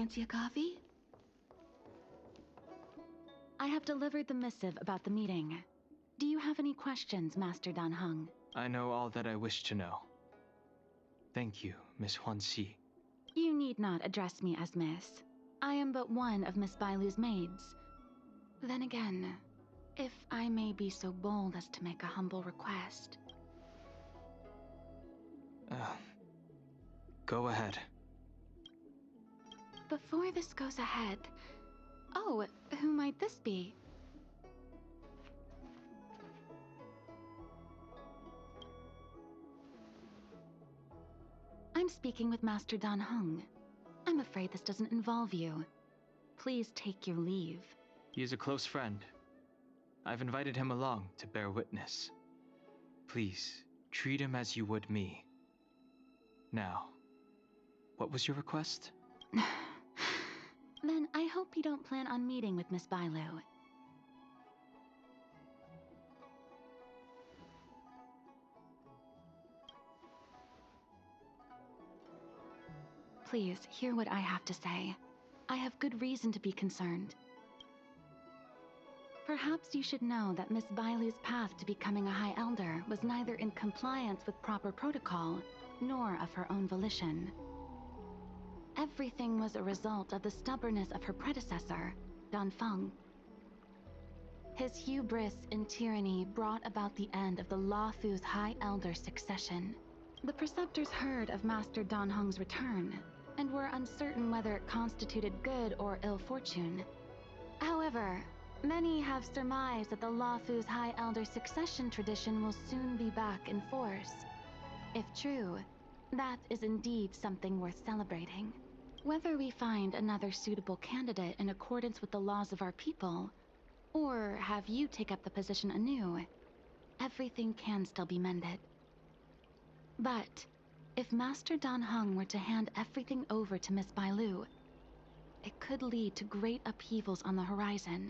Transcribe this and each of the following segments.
Fancy a coffee? I have delivered the missive about the meeting. Do you have any questions, Master Dan Heng? I know all that I wish to know. Thank you, Miss Huanxi. You need not address me as Miss. I am but one of Miss Bailu's maids. Then again, if I may be so bold as to make a humble request. Go ahead. Before this goes ahead... Oh, who might this be? I'm speaking with Master Dan Heng. I'm afraid this doesn't involve you. Please take your leave. He is a close friend. I've invited him along to bear witness. Please, treat him as you would me. Now, what was your request? Then I hope you don't plan on meeting with Miss Bailu. Please, hear what I have to say. I have good reason to be concerned. Perhaps you should know that Miss Bailu's path to becoming a High Elder was neither in compliance with proper protocol, nor of her own volition. Everything was a result of the stubbornness of her predecessor, Dan Feng. His hubris and tyranny brought about the end of the Luofu's High Elder succession. The preceptors heard of Master Dan Heng's return, and were uncertain whether it constituted good or ill fortune. However, many have surmised that the Luofu's High Elder succession tradition will soon be back in force. If true, that is indeed something worth celebrating. Whether we find another suitable candidate in accordance with the laws of our people, or have you take up the position anew, everything can still be mended. But if Master Dan Heng were to hand everything over to Miss Bailu, it could lead to great upheavals on the horizon.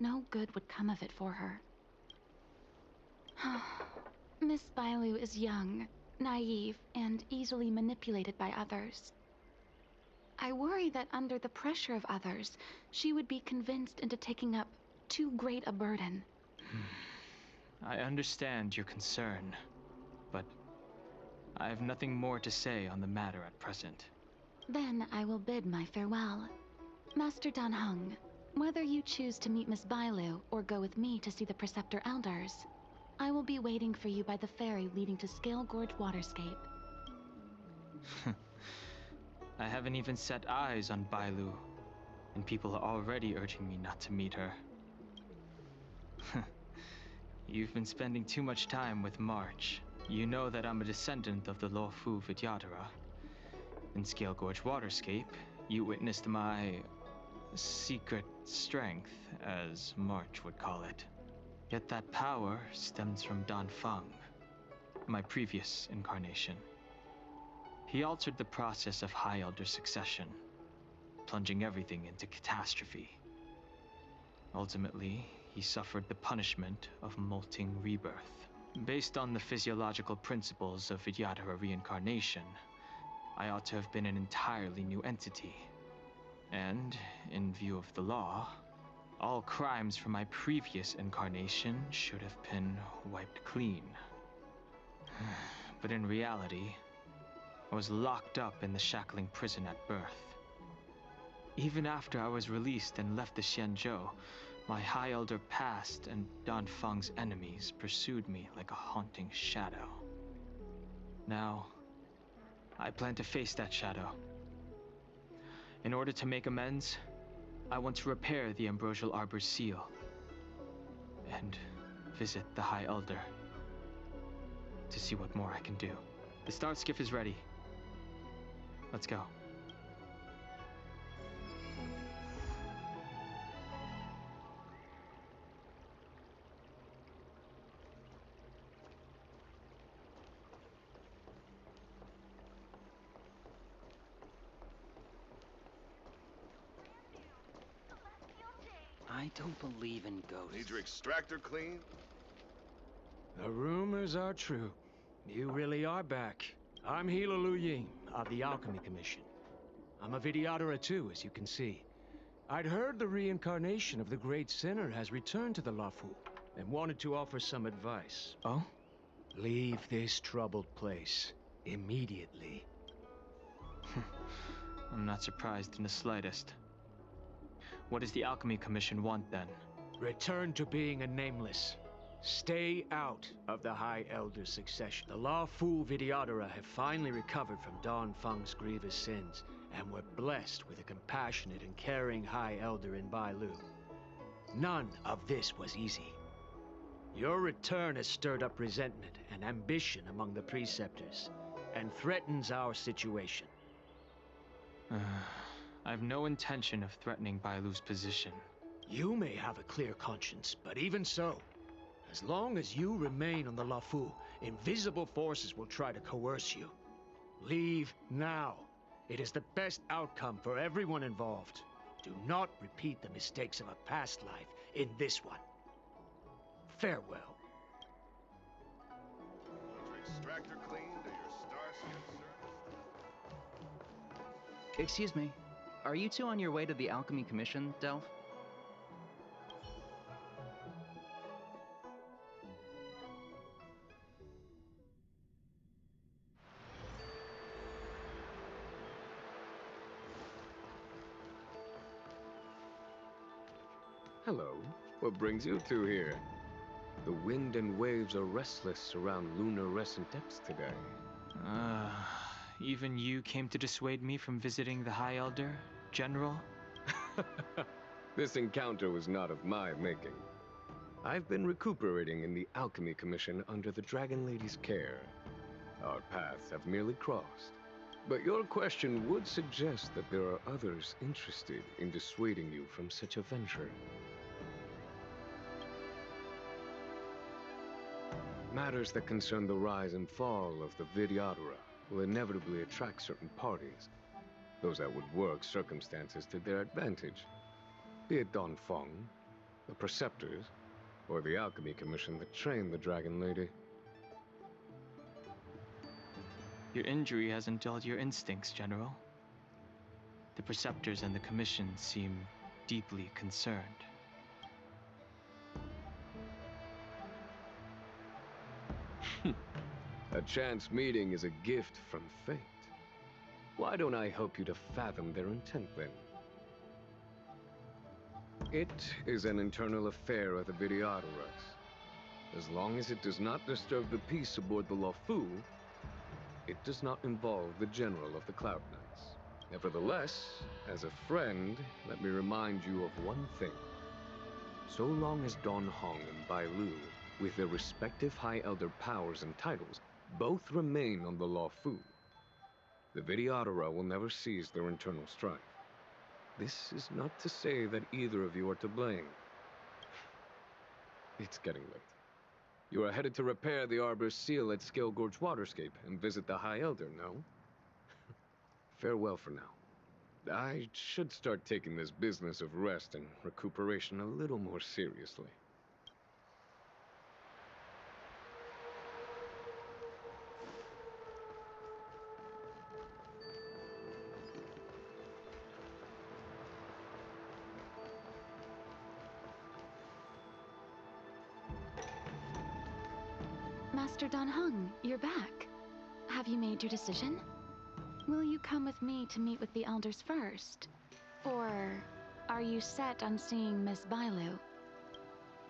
No good would come of it for her. Miss Bailu is young, naive, and easily manipulated by others. I worry that under the pressure of others, she would be convinced into taking up too great a burden. I understand your concern, but I have nothing more to say on the matter at present. Then I will bid my farewell. Master Dan Heng, whether you choose to meet Miss Bailu or go with me to see the Preceptor Elders, I will be waiting for you by the ferry leading to Scale Gorge Waterscape. I haven't even set eyes on Bailu, and people are already urging me not to meet her. You've been spending too much time with March. You know that I'm a descendant of the Luofu Vidyadhara. In Scale Gorge Waterscape, you witnessed my secret strength, as March would call it. Yet that power stems from Dan Feng, my previous incarnation. He altered the process of High Elder succession, plunging everything into catastrophe. Ultimately, he suffered the punishment of molting rebirth. Based on the physiological principles of Vidyadhara reincarnation, I ought to have been an entirely new entity. And, in view of the law, all crimes from my previous incarnation should have been wiped clean. But in reality, I was locked up in the shackling prison at birth. Even after I was released and left the Xianzhou, my High Elder past and Dan Feng's enemies pursued me like a haunting shadow. Now, I plan to face that shadow. In order to make amends, I want to repair the Ambrosial Arbor's seal and visit the High Elder to see what more I can do. The Star Skiff is ready. Let's go. I don't believe in ghosts. Need your extractor clean? The rumors are true. You really are back. I'm Healer Lu Ying of the Alchemy Commission. I'm a Vidyadhara too, as you can see. I'd heard the reincarnation of the great sinner has returned to the Lafu, and wanted to offer some advice. Oh? Leave this troubled place immediately. I'm not surprised in the slightest. What does the Alchemy Commission want then? Return to being a nameless. Stay out of the High Elder's succession. The Lafu Vidyadhara have finally recovered from Don Feng's grievous sins, and were blessed with a compassionate and caring High Elder in Bailu. None of this was easy. Your return has stirred up resentment and ambition among the preceptors, and threatens our situation. I have no intention of threatening Bailu's position. You may have a clear conscience, but even so, as long as you remain on the Lafu, invisible forces will try to coerce you. Leave now. It is the best outcome for everyone involved. Do not repeat the mistakes of a past life in this one. Farewell. Extractor cleaned to your Starskin service? Excuse me, are you two on your way to the Alchemy Commission, 𝐓? Hello. What brings you two here? The wind and waves are restless around lunar-rescent depths today. Even you came to dissuade me from visiting the High Elder, General? This encounter was not of my making. I've been recuperating in the Alchemy Commission under the Dragon Lady's care. Our paths have merely crossed. But your question would suggest that there are others interested in dissuading you from such a venture. Matters that concern the rise and fall of the Vidyadhara will inevitably attract certain parties, those that would work circumstances to their advantage, be it Don Feng, the Preceptors, or the Alchemy Commission that trained the Dragon Lady. Your injury hasn't dulled your instincts, General. The Preceptors and the Commission seem deeply concerned. A chance meeting is a gift from fate. Why don't I help you to fathom their intent, then? It is an internal affair of the Vidyadharas. As long as it does not disturb the peace aboard the Lafu, it does not involve the General of the Cloud Knights. Nevertheless, as a friend, let me remind you of one thing. So long as Don Hong and Bailu, with their respective High Elder powers and titles, both remain on the Lafu, the Vidyadhara will never cease their internal strife. This is not to say that either of you are to blame. It's getting late. You are headed to repair the Arbor's seal at Scale Gorge Waterscape and visit the High Elder, no? Farewell for now. I should start taking this business of rest and recuperation a little more seriously. Master Don Hung, you're back. Have you made your decision? Will you come with me to meet with the elders first? Or are you set on seeing Miss Bailu?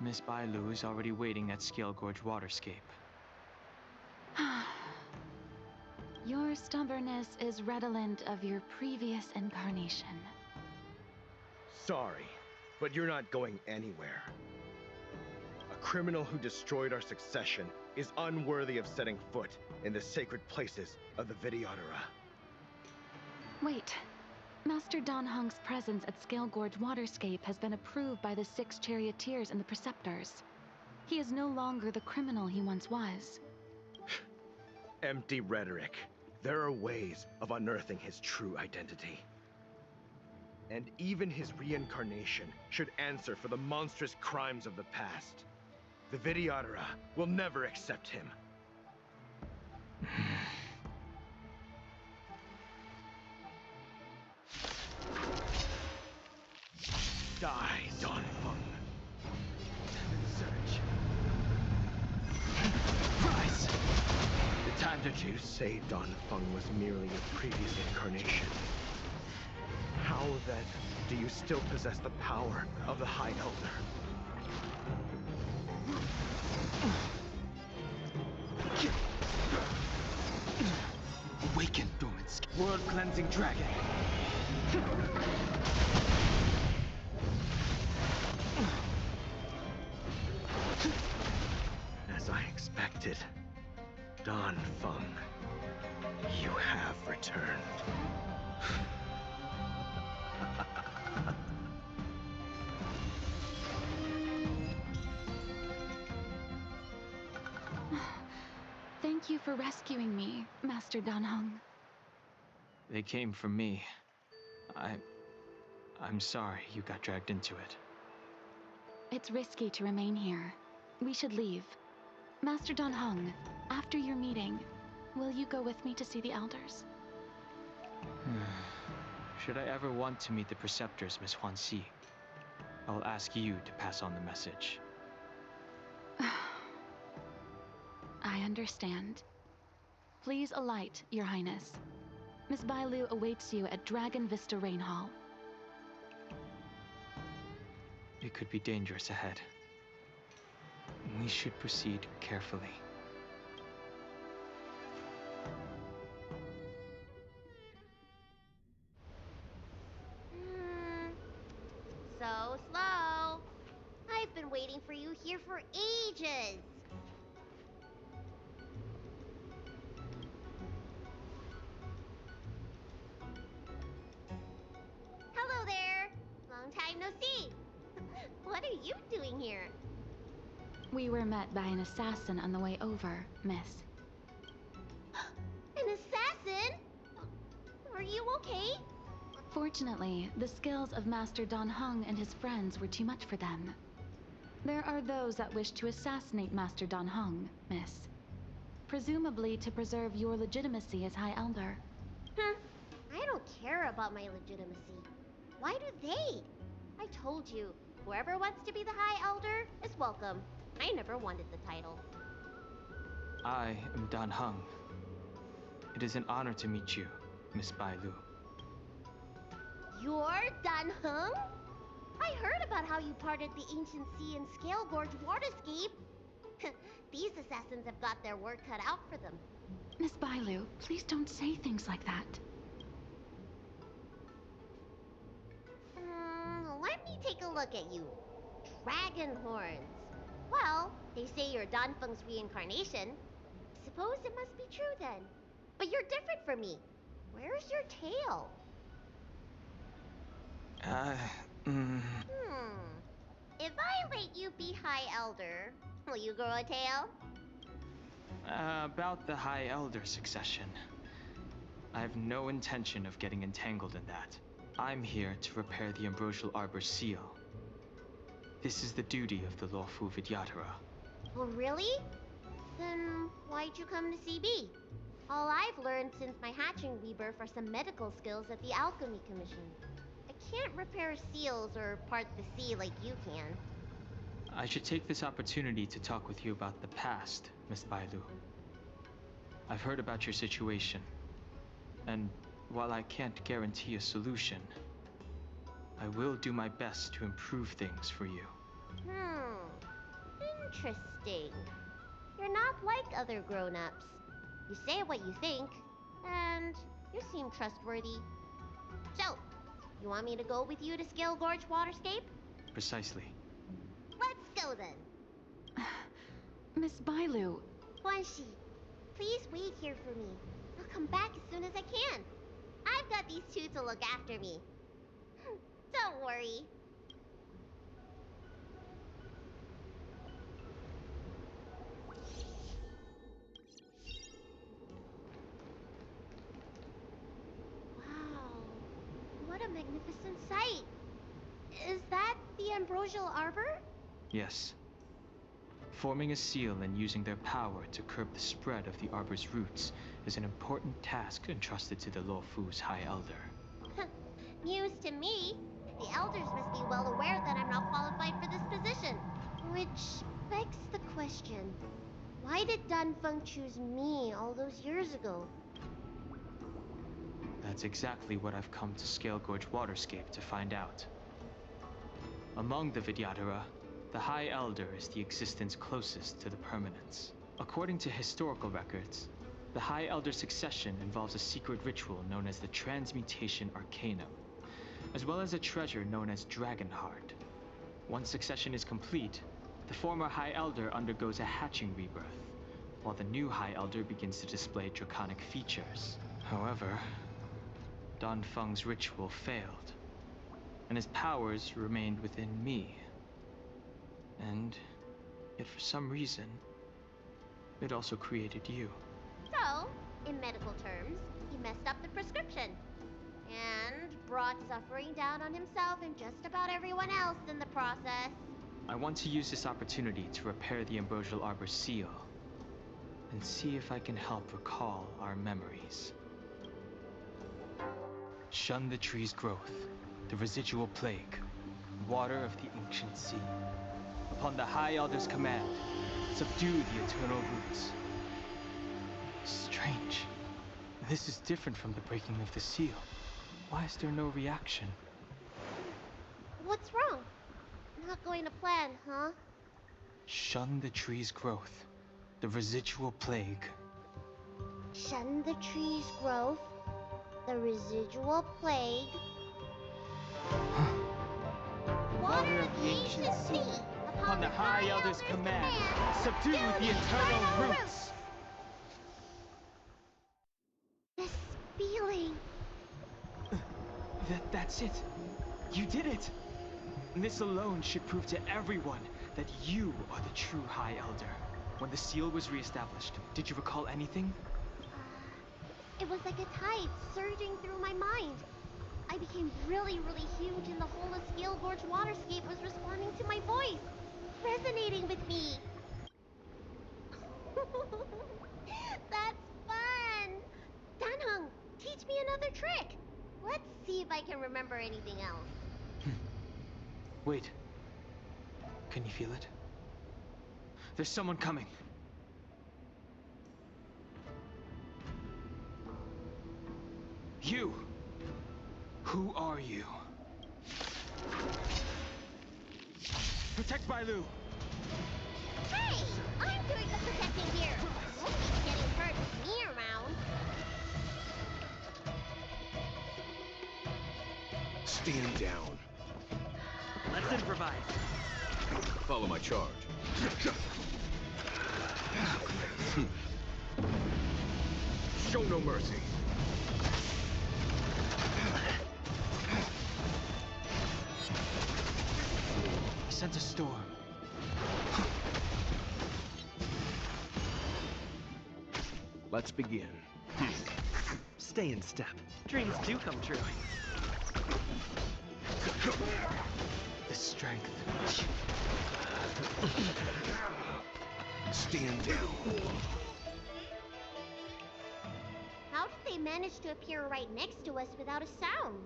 Miss Bailu is already waiting at Scale Gorge Waterscape. Your stubbornness is redolent of your previous incarnation. Sorry, but you're not going anywhere. A criminal who destroyed our succession is unworthy of setting foot in the sacred places of the Vidyadhara. Wait. Master Don Hung's presence at Scale Gorge Waterscape has been approved by the 6 charioteers and the preceptors. He is no longer the criminal he once was. Empty rhetoric. There are ways of unearthing his true identity. And even his reincarnation should answer for the monstrous crimes of the past. The Vidyadhara will never accept him. Don Fung. Surge. Rise! The time to You say Don Fung was merely a previous incarnation. How, then, do you still possess the power of the High Elder? Awaken, dormant world-cleansing dragon. As I expected, Don Fung, you have returned. Thank you for rescuing me, Master Dan Heng. They came for me. I'm sorry you got dragged into it. It's risky to remain here. We should leave. Master Dan Heng, after your meeting, will you go with me to see the elders? Should I ever want to meet the preceptors, Miss Huanxi, I'll ask you to pass on the message. I understand. Please alight, Your Highness. Miss Bailu awaits you at Dragon Vista Rain Hall. It could be dangerous ahead. We should proceed carefully. So slow. I've been waiting for you here for ages. Hello there. Long time no see. What are you doing here? We were met by an assassin on the way over, Miss. An assassin? Are you okay? Fortunately, the skills of Master Dan Heng and his friends were too much for them. There are those that wish to assassinate Master Dan Heng, Miss. Presumably to preserve your legitimacy as High Elder. I don't care about my legitimacy. Why do they? I told you, whoever wants to be the High Elder is welcome. I never wanted the title. I am Dan Heng. It is an honor to meet you, Miss Bailu. You're Dan Heng? I heard about how you parted the ancient sea and Scale Gorge waterscape. These assassins have got their work cut out for them. Miss Bailu, please don't say things like that. Let me take a look at you. Dragon horns. Well, they say you're Dan Feng's reincarnation. Suppose it must be true then. But you're different from me. Where's your tail? If I let you be High Elder, will you grow a tail? About the High Elder succession. I have no intention of getting entangled in that. I'm here to repair the Ambrosial Arbor's seal. This is the duty of the lawful Vidyadhara. Oh, really? Then why'd you come to CB? All I've learned since my hatching rebirth are some medical skills at the Alchemy Commission. I can't repair seals or part the sea like you can. I should take this opportunity to talk with you about the past, Miss Bailu. I've heard about your situation, and while I can't guarantee a solution, I will do my best to improve things for you. Interesting. You're not like other grown-ups. You say what you think, and you seem trustworthy. So, you want me to go with you to Scale Gorge Waterscape? Precisely. Let's go then. Miss Bailu. Huanxi, please wait here for me. I'll come back as soon as I can. I've got these two to look after me. Don't worry. Wow, what a magnificent sight. Is that the Ambrosial Arbor? Yes. Forming a seal and using their power to curb the spread of the Arbor's roots is an important task entrusted to the Luofu's High Elder. News to me. The elders must be well aware that I'm not qualified for this position. Which begs the question, why did Danfeng choose me all those years ago? That's exactly what I've come to Scale Gorge Waterscape to find out. Among the Vidyadhara, the High Elder is the existence closest to the permanence. According to historical records, the High Elder succession involves a secret ritual known as the Transmutation Arcanum, as well as a treasure known as Dragon Heart. Once succession is complete, the former High Elder undergoes a hatching rebirth, while the new High Elder begins to display draconic features. However, Danfeng's ritual failed, and his powers remained within me. And yet for some reason, it also created you. So, in medical terms, he messed up the prescription. And brought suffering down on himself and just about everyone else in the process. I want to use this opportunity to repair the Ambrosial Arbor's seal, and see if I can help recall our memories. Shun the tree's growth, the residual plague, water of the ancient sea. Upon the High Elder's command, subdue the eternal roots. Strange. This is different from the breaking of the seal. Why is there no reaction? What's wrong? Not going to plan, huh? Shun the tree's growth, the residual plague. Shun the tree's growth, the residual plague. Water of the ancient sea. Upon the High Elder's command, subdue the eternal roots. This feeling. That's it. You did it. This alone should prove to everyone that you are the true High Elder. When the seal was reestablished, did you recall anything? It was like a tide surging through my mind. I became really, really huge, and the whole of Scale Gorge Waterscape was responding to my voice, resonating with me. That's fun! Danheng, teach me another trick. Let's see if I can remember anything else. Wait. Can you feel it? There's someone coming. You! Who are you? Protect Bailu! Hey! I'm doing the protecting here! Nobody's getting hurt with me around. Stand down. Let's improvise. Follow my charge. Show no mercy. He sent a storm. Let's begin. Stay in step. Dreams do come true. The strength. Stand down. How did they manage to appear right next to us without a sound?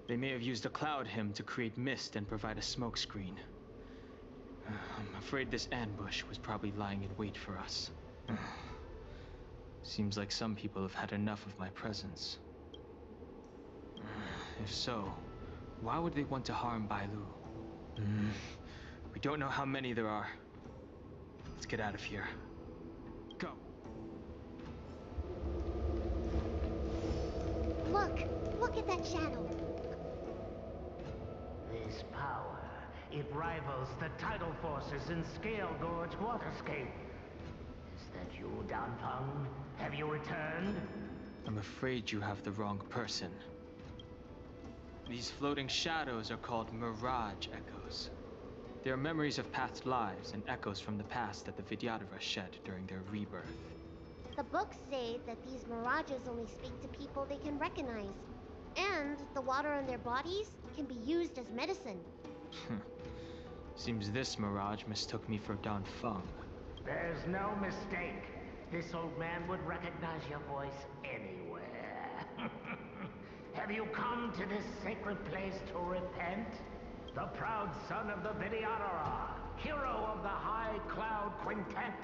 They may have used a cloud hymn to create mist and provide a smokescreen. I'm afraid this ambush was probably lying in wait for us. Seems like some people have had enough of my presence. If so, why would they want to harm Bailu? We don't know how many there are. Let's get out of here. Go! Look at that shadow. This power, it rivals the tidal forces in Scale Gorge Waterscape. Is that you, Danfeng? Have you returned? I'm afraid you have the wrong person. These floating shadows are called mirage echoes. They are memories of past lives and echoes from the past that the Vidyadhara shed during their rebirth. The books say that these mirages only speak to people they can recognize. And the water on their bodies can be used as medicine. Seems this mirage mistook me for Danfeng. There's no mistake. This old man would recognize your voice anywhere. Have Have you come to this sacred place to repent? The proud son of the Vidyadhara, hero of the High Cloud Quintet.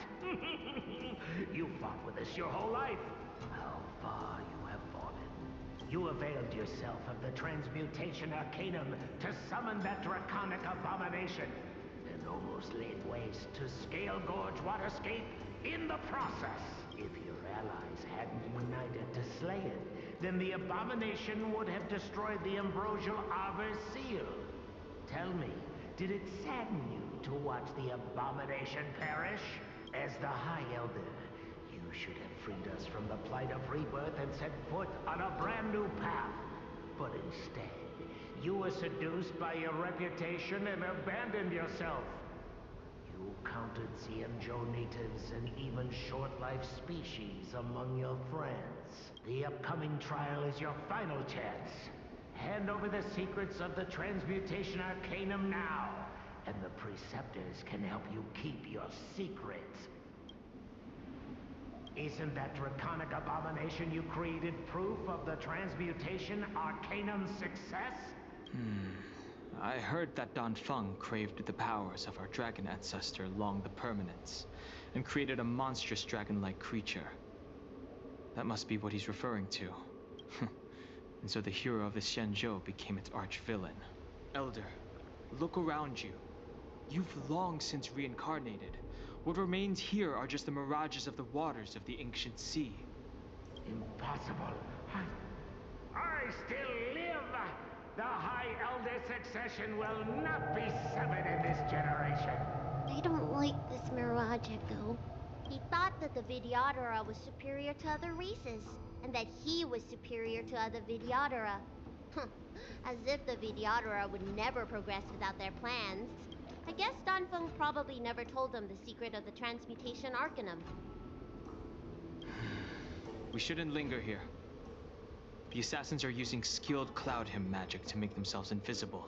You fought with us your whole life. How far you have fallen. You availed yourself of the transmutation arcanum to summon that draconic abomination, and almost laid waste to Scale Gorge Waterscape in the process. If your allies hadn't united to slay it, then the abomination would have destroyed the ambrosial Arbor seal. Tell me, did it sadden you to watch the abomination perish? As the High Elder, you should have freed us from the plight of rebirth and set foot on a brand new path. But instead, you were seduced by your reputation and abandoned yourself. You counted 𝐶𝐻 natives and even short-life species among your friends. The upcoming trial is your final chance. Hand over the secrets of the transmutation arcanum now, and the preceptors can help you keep your secret. Isn't that draconic abomination you created proof of the transmutation arcanum's success? I heard that Danfeng craved the powers of our dragon ancestor Long the Permanence, and created a monstrous dragon-like creature. That must be what he's referring to. And so the hero of the Xianzhou became its arch-villain. Elder, look around you. You've long since reincarnated. What remains here are just the mirages of the waters of the ancient sea. Impossible. I still live. The High Elder succession will not be severed in this generation. I don't like this mirage, Echo. He thought that the Vidyadhara was superior to other races, and that he was superior to other Vidyadhara. As if the Vidyadhara would never progress without their plans. I guess Danfeng probably never told them the secret of the transmutation arcanum. We shouldn't linger here. The assassins are using skilled cloud hymn magic to make themselves invisible.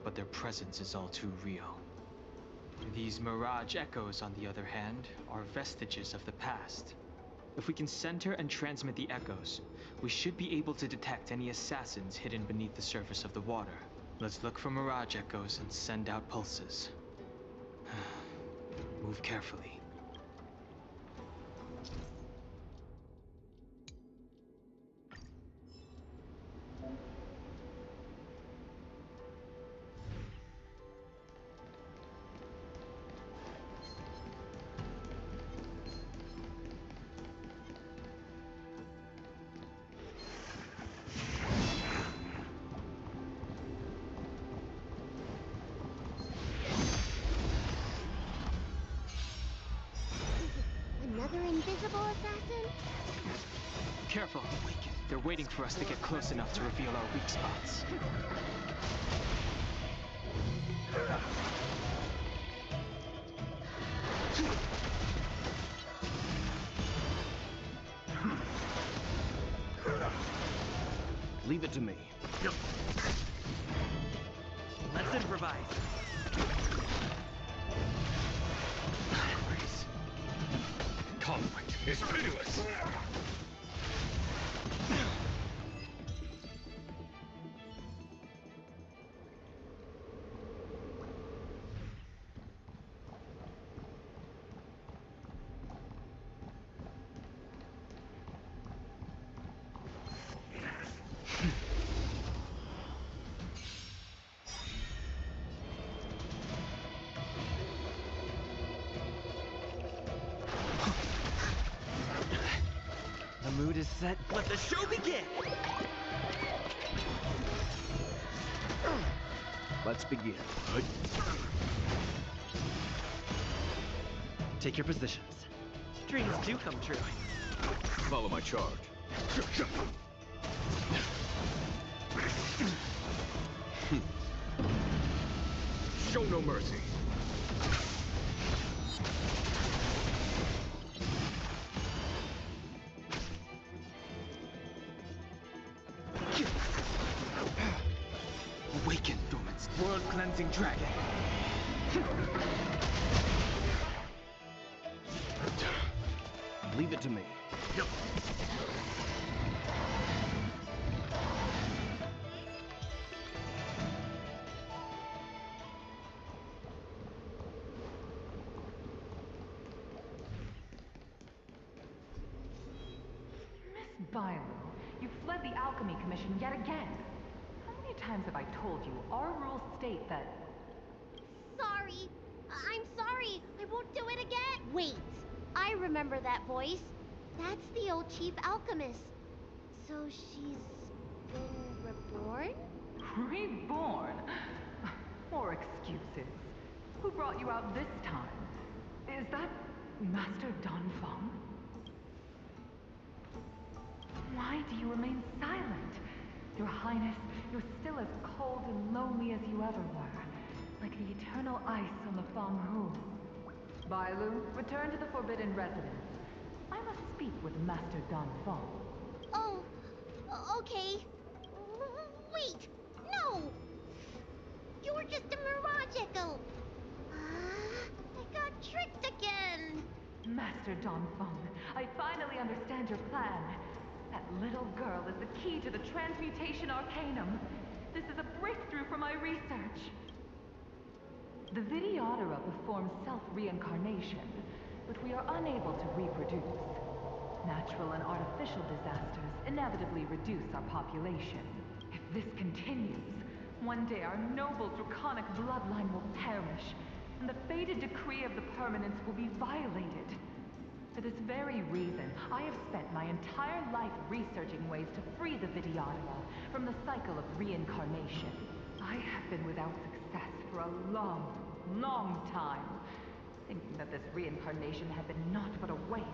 But their presence is all too real. These mirage echoes, on the other hand, are vestiges of the past. If we can center and transmit the echoes, we should be able to detect any assassins hidden beneath the surface of the water. Let's look for mirage echoes and send out pulses. Move carefully. Another invisible assassin? Careful, they're waiting for us to get close enough to reveal our weak spots. Leave it to me. Let's improvise. Conflict is pitiless! The mood is set. Let the show begin! Let's begin. Take your positions. Dreams do come true. Follow my charge. Show no mercy. Awaken, dormant world-cleansing dragon. Leave it to me. Bailu, you fled the Alchemy Commission yet again. How many times have I told you our rules state that... Sorry. I'm sorry. I won't do it again. Wait. I remember that voice. That's the old chief alchemist. So she's been reborn? Reborn? More excuses. Who brought you out this time? Is that Master Danfeng? Why do you remain silent? Your Highness, you're still as cold and lonely as you ever were. Like the eternal ice on the Fanghu. Bailu, return to the Forbidden Residence. I must speak with Master Danfeng. Oh, okay. Wait, no! You're just a mirage echo. I got tricked again. Master Danfeng, I finally understand your plan. That little girl is the key to the Transmutation Arcanum. This is a breakthrough for my research. The Videodora performs self-reincarnation, but we are unable to reproduce. Natural and artificial disasters inevitably reduce our population. If this continues, one day our noble draconic bloodline will perish, and the fated decree of the permanence will be violated. For this very reason, I have spent my entire life researching ways to free the Videodora from the cycle of reincarnation. I have been without success for a long, long time, thinking that this reincarnation had been naught but a waste.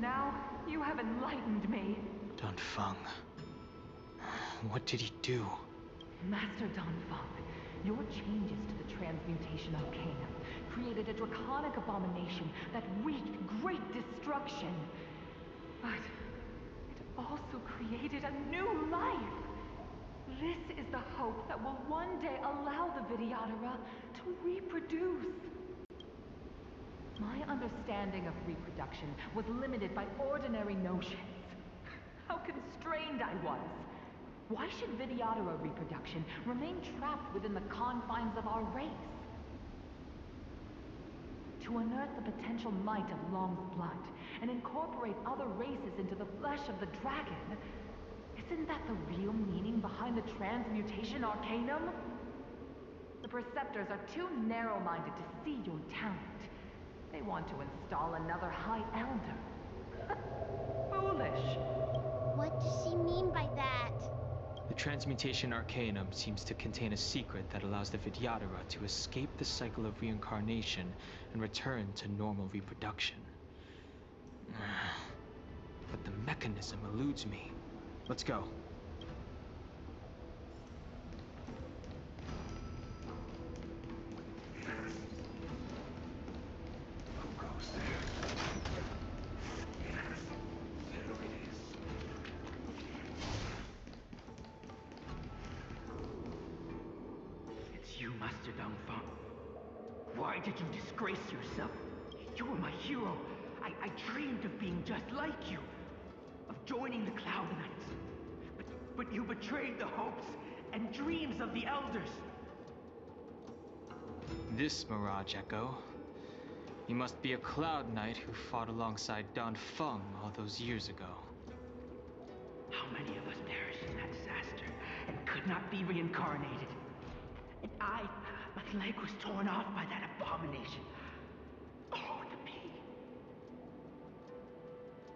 Now, you have enlightened me. Danfeng. What did he do? Master Danfeng, your changes to the Transmutation Arcanum created a draconic abomination that wreaked great destruction. But it also created a new life. This is the hope that will one day allow the Videodora to reproduce. My understanding of reproduction was limited by ordinary notions. How constrained I was. Why should Videodora reproduction remain trapped within the confines of our race? To unearth the potential might of Long's blood and incorporate other races into the flesh of the dragon, isn't that the real meaning behind the Transmutation Arcanum? The Preceptors are too narrow-minded to see your talent. They want to install another High Elder. Foolish! What does she mean by that? The Transmutation Arcanum seems to contain a secret that allows the Videodora to escape the cycle of reincarnation and return to normal reproduction. But the mechanism eludes me. Let's go. Who goes there? Yes, there it is. It's you, Master Danfeng. Why did you disgrace yourself? You were my hero. I dreamed of being just like you. Of joining the Cloud Knights. But you betrayed the hopes and dreams of the Elders. This Mirage Echo. He must be a Cloud Knight who fought alongside Danfeng all those years ago. How many of us perished in that disaster and could not be reincarnated? And my leg was torn off by that abomination. Oh, the pain.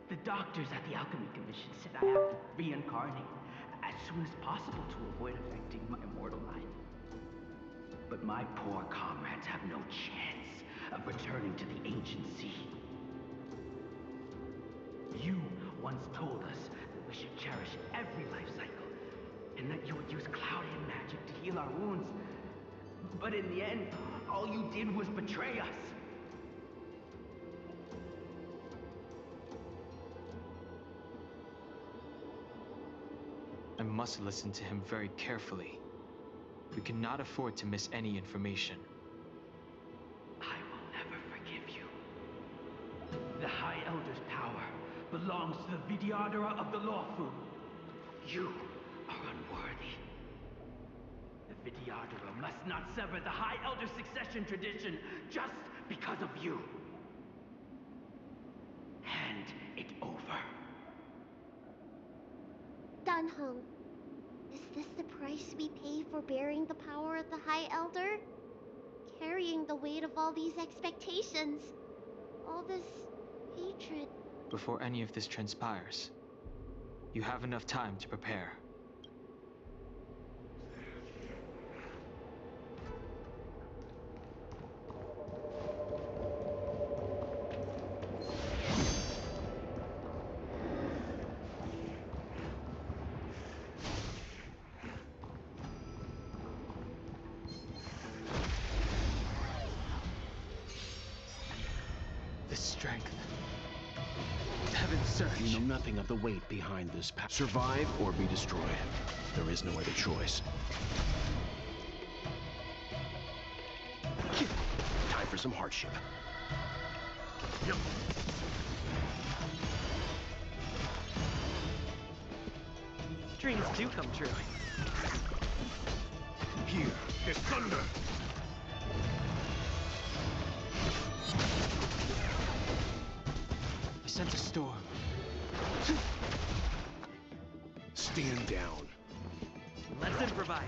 The doctors at the Alchemy Commission said I have to reincarnate as soon as possible to avoid affecting my immortal life. But my poor comrades have no chance of returning to the ancient sea. You once told us that we should cherish every life cycle, and that you would use cloud-hidden magic to heal our wounds. But in the end, all you did was betray us. I must listen to him very carefully. We cannot afford to miss any information. I will never forgive you. The High Elder's power belongs to the Videodora of the Lawfu. You are unworthy. The Videodora must not sever the High Elder succession tradition just because of you. Hand it over. Danheng, is this the price we pay for bearing the power of the High Elder? Carrying the weight of all these expectations. All this hatred. Before any of this transpires, you have enough time to prepare. The strength. Heaven's surge. You know nothing of the weight behind this power. Survive or be destroyed. There is no other choice. Time for some hardship. Yep. Dreams do come true. Here is thunder. I sent a storm. Stand down. Let's improvise.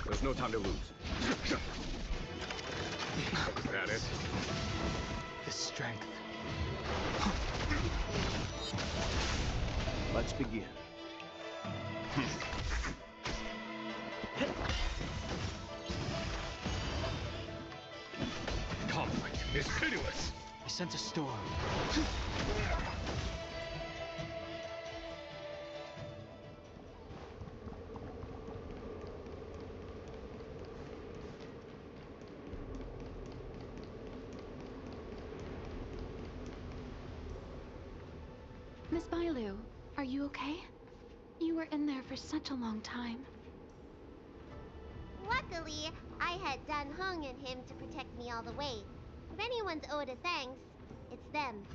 There's no time to lose. Is that it? The strength. Let's begin. Conflict is pitiless. I sent a storm. Miss Bailu, are you okay? You were in there for such a long time. Luckily, I had Danheng and him to protect me all the way. If anyone's owed a thanks, it's them.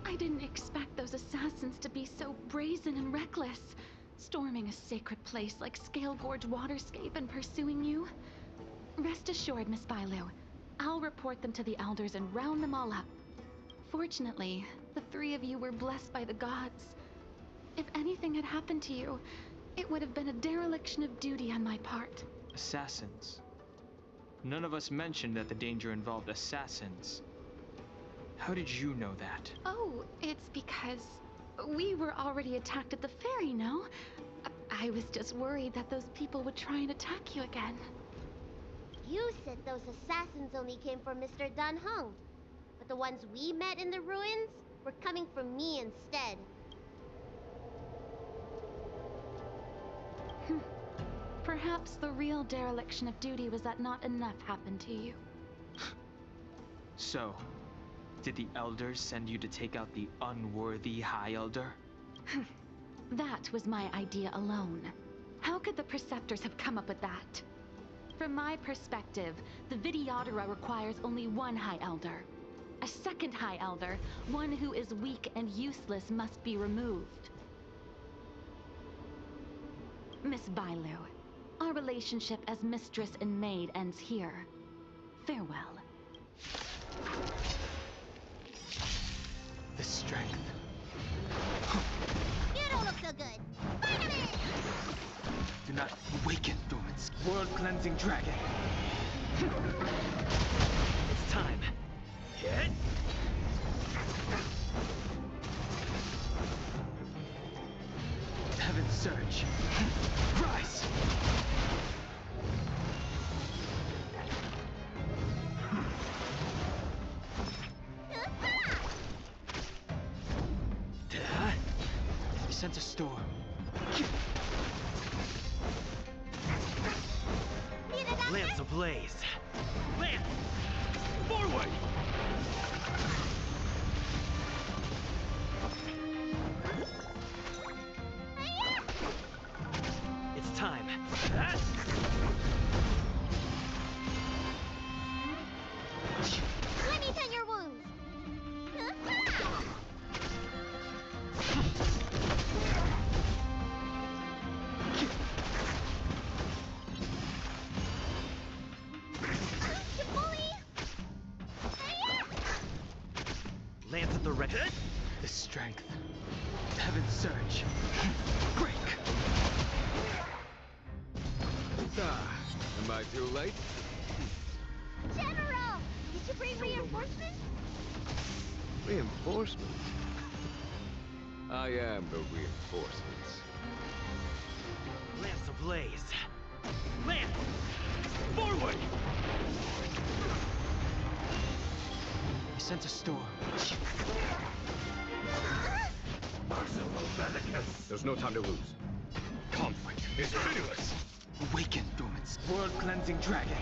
I didn't expect those assassins to be so brazen and reckless, storming a sacred place like Scale Gorge Waterscape and pursuing you. Rest assured, Miss Bailu, I'll report them to the elders and round them all up. Fortunately, the three of you were blessed by the gods. If anything had happened to you, it would have been a dereliction of duty on my part. Assassins. None of us mentioned that the danger involved assassins. How did you know that? Oh, it's because we were already attacked at the ferry, no? I was just worried that those people would try and attack you again. You said those assassins only came for Mr. Danheng, but the ones we met in the ruins were coming for me instead. Perhaps the real dereliction of duty was that not enough happened to you. So, did the elders send you to take out the unworthy High Elder? That was my idea alone. How could the Preceptors have come up with that? From my perspective, the Videodora requires only one High Elder. A second High Elder, one who is weak and useless, must be removed. Miss Bailu, our relationship as mistress and maid ends here. Farewell. The strength. You don't look so good. Finally! Do not awaken, Dormant's world-cleansing dragon. It's time. Hit! Heaven's surge. Rise! I sent a storm. Lance ablaze. Lance! Forward! It's time. Let me tend your wounds. The strength. Heaven's surge. Break! Am I too late? General! Did you bring reinforcements? Reinforcements? I am the reinforcements. Lance ablaze. Lance! Forward! He sent a storm. There's no time to lose. Conflict is pitiless. Awaken, dormants. World-cleansing dragon.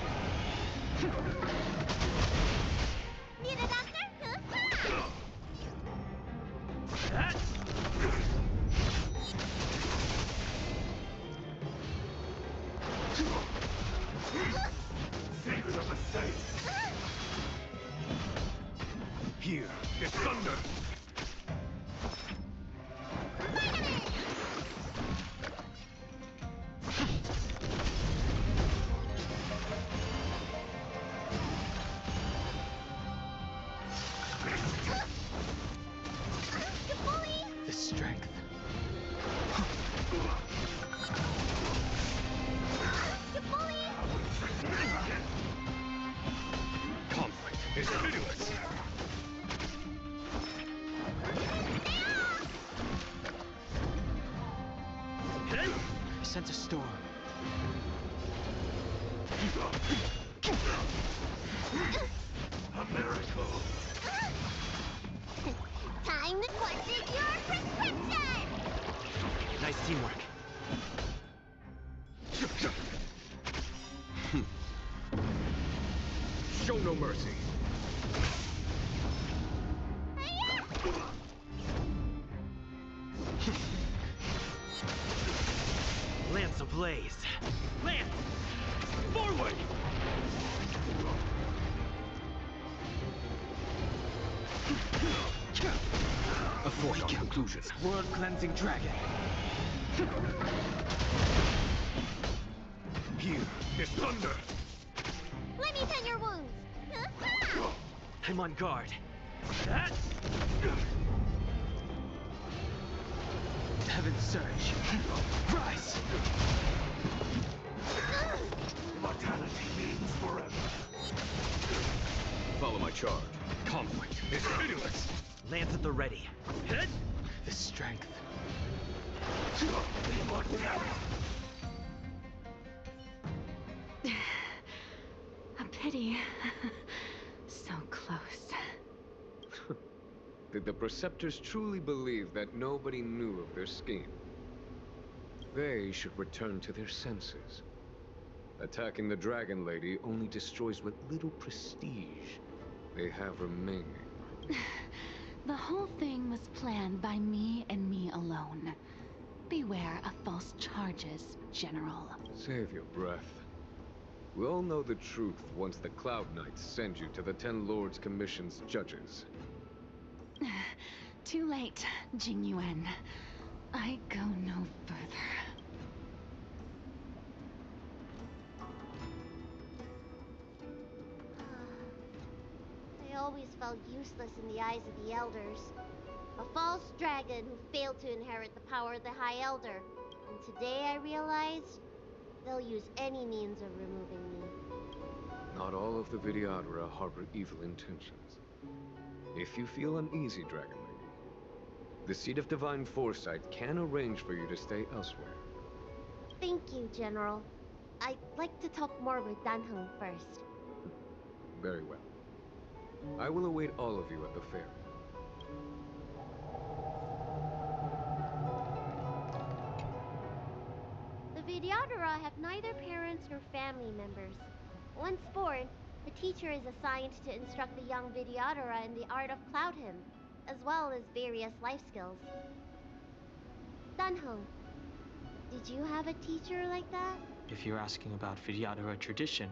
Need a doctor? Secret of the saints. Here is thunder. The strength. Conflict is pitiless. He sent a storm. A miracle. Time to question your prescription! Nice teamwork. Show no mercy. Lance ablaze. Lance! Forward! A foregone conclusion. World-cleansing dragon. Here is thunder. Let me tend your wounds! I'm on guard. Heaven's surge. Rise! Mortality means forever. Follow my charge. Conflict is pitiless. Lance at the ready. The strength. A pity. So close. Did the Preceptors truly believe that nobody knew of their scheme? They should return to their senses. Attacking the Dragon Lady only destroys what little prestige they have remaining. The whole thing was planned by me and me alone. Beware of false charges, General. Save your breath. We all know the truth once the Cloud Knights send you to the 10 Lords Commission's judges. Too late, Jing Yuan. I go no further. I always felt useless in the eyes of the elders. A false dragon who failed to inherit the power of the High Elder. And today I realized they'll use any means of removing me. Not all of the Vidyadhara harbor evil intentions. If you feel uneasy, Dragon Lady, the Seat of Divine Foresight can arrange for you to stay elsewhere. Thank you, General. I'd like to talk more with Danheng first. Very well. I will await all of you at the fair. The Vidyadhara have neither parents nor family members. Once born, a teacher is assigned to instruct the young Vidyadhara in the art of cloud hymn, as well as various life skills. Danheng, did you have a teacher like that? If you're asking about Vidyadhara tradition,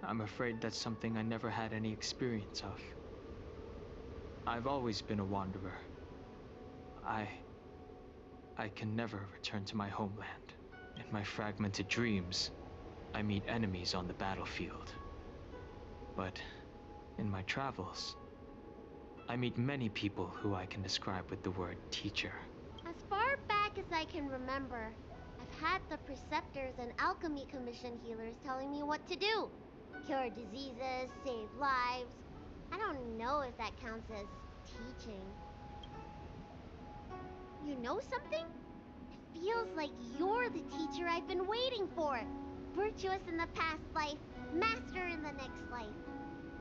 I'm afraid that's something I never had any experience of. I've always been a wanderer. I can never return to my homeland. In my fragmented dreams, I meet enemies on the battlefield. But in my travels, I meet many people who I can describe with the word teacher. As far back as I can remember, I've had the preceptors and alchemy commission healers telling me what to do. Cure diseases, save lives. I don't know if that counts as teaching. You know something? It feels like you're the teacher I've been waiting for. Virtuous in the past life, master in the next life.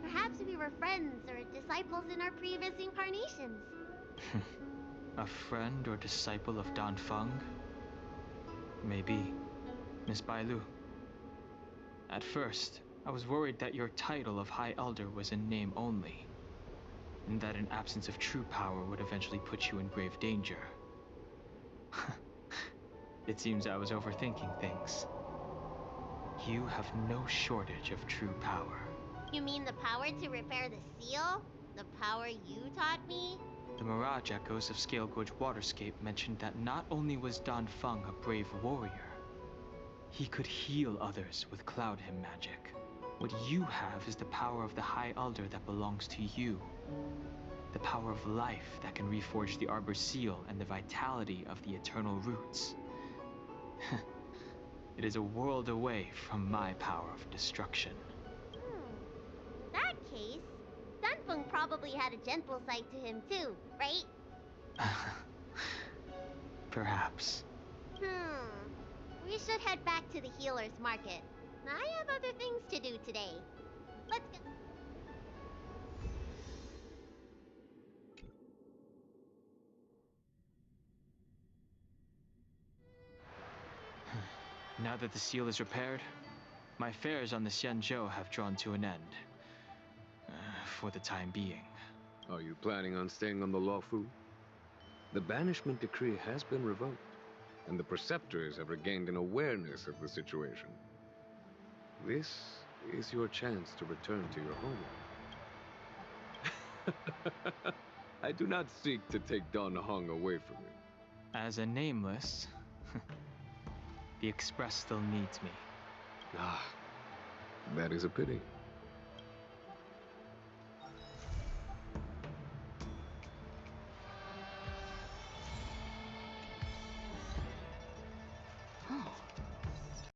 Perhaps we were friends or disciples in our previous incarnations. A friend or disciple of Danfeng? Maybe. Miss Bailu. At first, I was worried that your title of High Elder was in name only, and that an absence of true power would eventually put you in grave danger. It seems I was overthinking things. You have no shortage of true power. You mean the power to repair the seal? The power you taught me? The Mirage Echoes of Scale Gorge Waterscape mentioned that not only was Danfeng a brave warrior, he could heal others with Cloud Hymn magic. What you have is the power of the High Elder that belongs to you. The power of life that can reforge the Arbor Seal and the vitality of the Eternal Roots. It is a world away from my power of destruction. In that case, Danfeng probably had a gentle side to him too, right? Perhaps. We should head back to the healer's market. I have other things to do today. Let's go. Now that the seal is repaired, my affairs on the Xianzhou have drawn to an end. For the time being. Are you planning on staying on the Luofu? The banishment decree has been revoked, and the preceptors have regained an awareness of the situation. This is your chance to return to your home. I do not seek to take Danheng away from you. As a nameless, the Express still needs me. Ah, that is a pity.